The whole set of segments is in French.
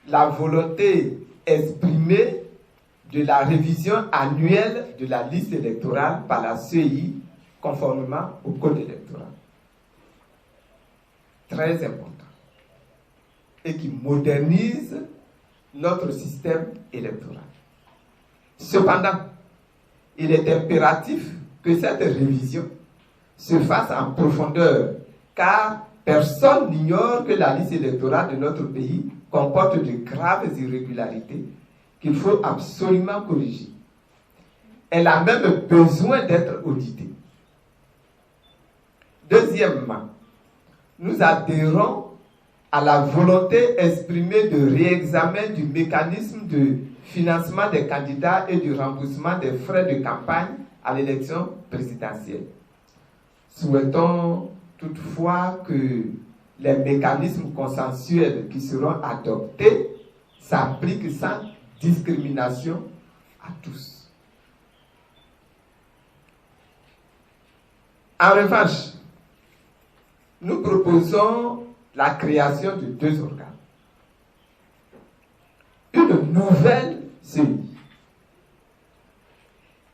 la volonté exprimée de la révision annuelle de la liste électorale par la CEI conformément au code électoral. Très important. Et qui modernise notre système électoral. Cependant, il est impératif que cette révision se fasse en profondeur, car personne n'ignore que la liste électorale de notre pays comporte de graves irrégularités qu'il faut absolument corriger. Elle a même besoin d'être auditée. Deuxièmement, nous adhérons à la volonté exprimée de réexamen du mécanisme de financement des candidats et du remboursement des frais de campagne à l'élection présidentielle. Souhaitons toutefois que les mécanismes consensuels qui seront adoptés s'appliquent sans discrimination à tous. En revanche, nous proposons la création de 2 organes. Une nouvelle CEI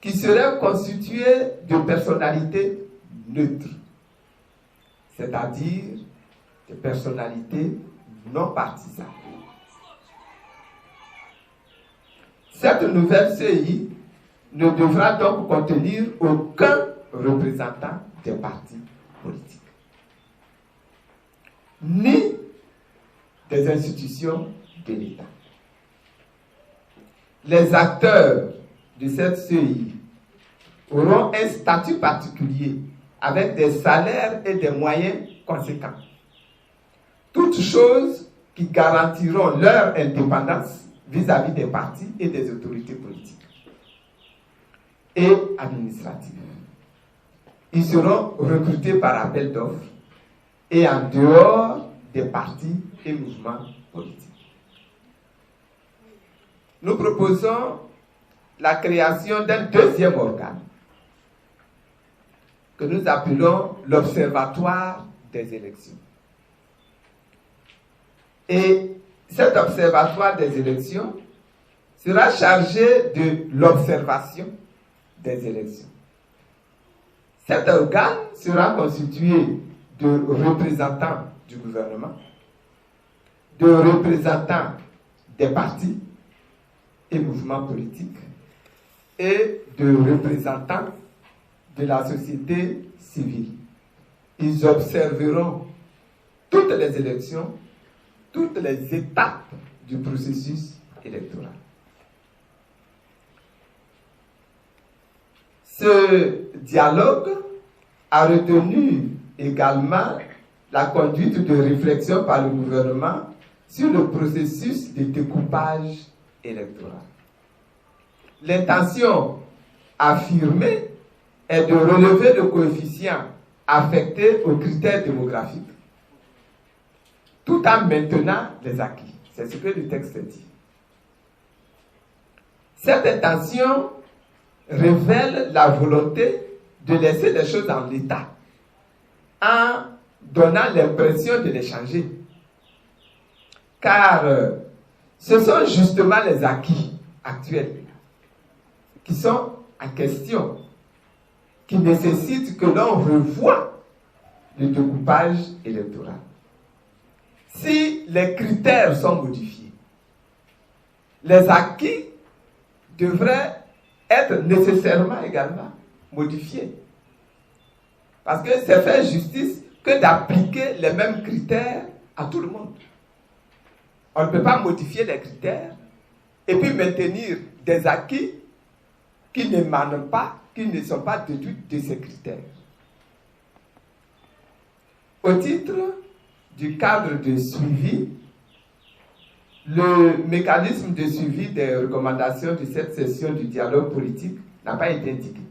qui serait constituée de personnalités neutres, c'est-à-dire de personnalités non partisanes. Cette nouvelle CEI ne devra donc contenir aucun représentant des partis politiques, ni des institutions de l'État. Les acteurs de cette CEI auront un statut particulier avec des salaires et des moyens conséquents. Toutes choses qui garantiront leur indépendance vis-à-vis des partis et des autorités politiques et administratives. Ils seront recrutés par appel d'offres et en dehors des partis et mouvements politiques. Nous proposons la création d'un 2e organe que nous appelons l'Observatoire des élections. Et cet Observatoire des élections sera chargé de l'observation des élections. Cet organe sera constitué de représentants du gouvernement, de représentants des partis et mouvements politiques et de représentants de la société civile. Ils observeront toutes les élections, toutes les étapes du processus électoral. Ce dialogue a retenu également la conduite de réflexion par le gouvernement sur le processus de découpage électoral. L'intention affirmée est de relever le coefficient affecté aux critères démographiques, tout en maintenant les acquis. C'est ce que le texte dit. Cette intention révèle la volonté de laisser les choses en l'état, en donnant l'impression de les changer. Car ce sont justement les acquis actuels qui sont en question, qui nécessitent que l'on revoie le découpage électoral. Si les critères sont modifiés, les acquis devraient être nécessairement également modifiés. Parce que c'est faire justice que d'appliquer les mêmes critères à tout le monde. On ne peut pas modifier les critères et puis maintenir des acquis qui n'émanent pas, qui ne sont pas déduits de ces critères. Au titre du cadre de suivi, le mécanisme de suivi des recommandations de cette session du dialogue politique n'a pas été indiqué.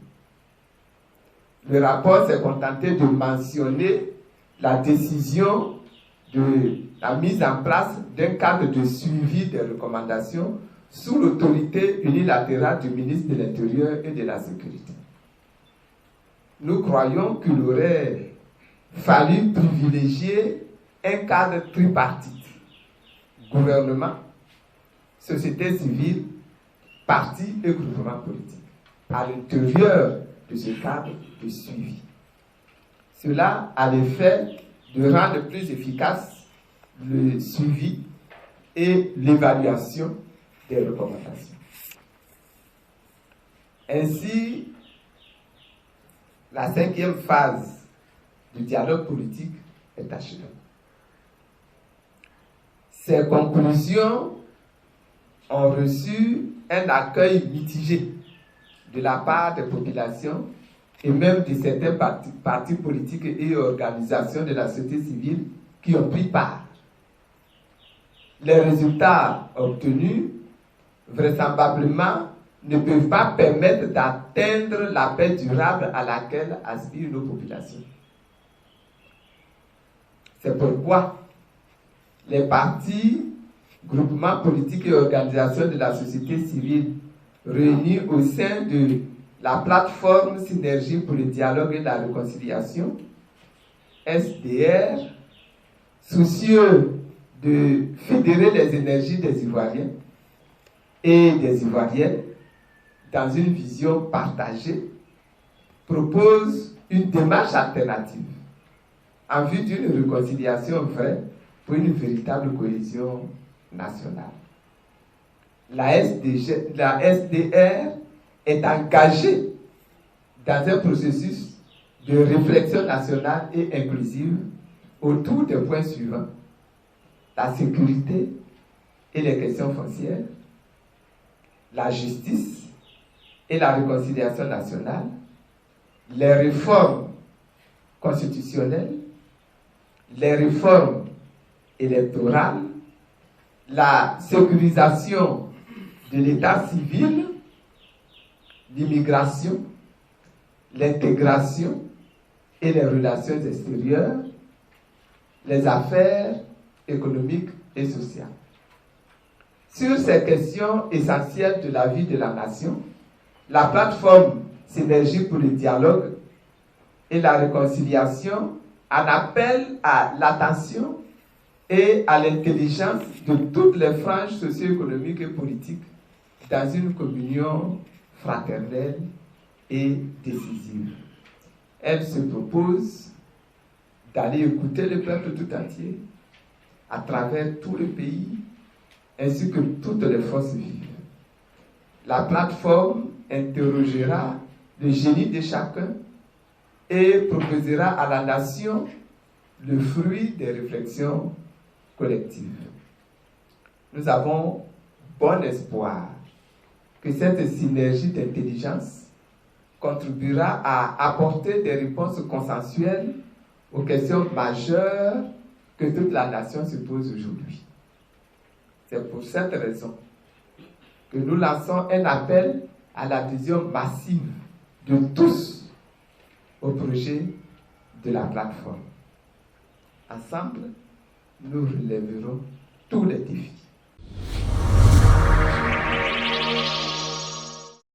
Le rapport s'est contenté de mentionner la décision de la mise en place d'un cadre de suivi des recommandations sous l'autorité unilatérale du ministre de l'Intérieur et de la Sécurité. Nous croyons qu'il aurait fallu privilégier un cadre tripartite, gouvernement, société civile, partis et groupements politiques à l'intérieur de ce cadre de suivi. Cela a l'effet de rendre plus efficace le suivi et l'évaluation des recommandations. Ainsi, la 5e phase du dialogue politique est achevée. Ces conclusions ont reçu un accueil mitigé de la part des populations et même de certains partis politiques et organisations de la société civile qui ont pris part. Les résultats obtenus, vraisemblablement, ne peuvent pas permettre d'atteindre la paix durable à laquelle aspirent nos populations. C'est pourquoi les partis, groupements politiques et organisations de la société civile réunis au sein de la plateforme Synergie pour le dialogue et la réconciliation, SDR, soucieux de fédérer les énergies des Ivoiriens et des Ivoiriennes dans une vision partagée, propose une démarche alternative en vue d'une réconciliation vraie pour une véritable cohésion nationale. La SDR est engagée dans un processus de réflexion nationale et inclusive autour des points suivants: la sécurité et les questions foncières, la justice et la réconciliation nationale, les réformes constitutionnelles, les réformes électorales, la sécurisation de l'état civil, l'immigration, l'intégration et les relations extérieures, les affaires économiques et sociales. Sur ces questions essentielles de la vie de la nation, la plateforme Synergie pour le dialogue et la réconciliation en appelle à l'attention et à l'intelligence de toutes les franges socio-économiques et politiques dans une communion fraternelle et décisive. Elle se propose d'aller écouter le peuple tout entier à travers tout le pays ainsi que toutes les forces vives. La plateforme interrogera le génie de chacun et proposera à la nation le fruit des réflexions collectives. Nous avons bon espoir que cette synergie d'intelligence contribuera à apporter des réponses consensuelles aux questions majeures que toute la nation se pose aujourd'hui. C'est pour cette raison que nous lançons un appel à l'adhésion massive de tous au projet de la plateforme. Ensemble, nous relèverons tous les défis.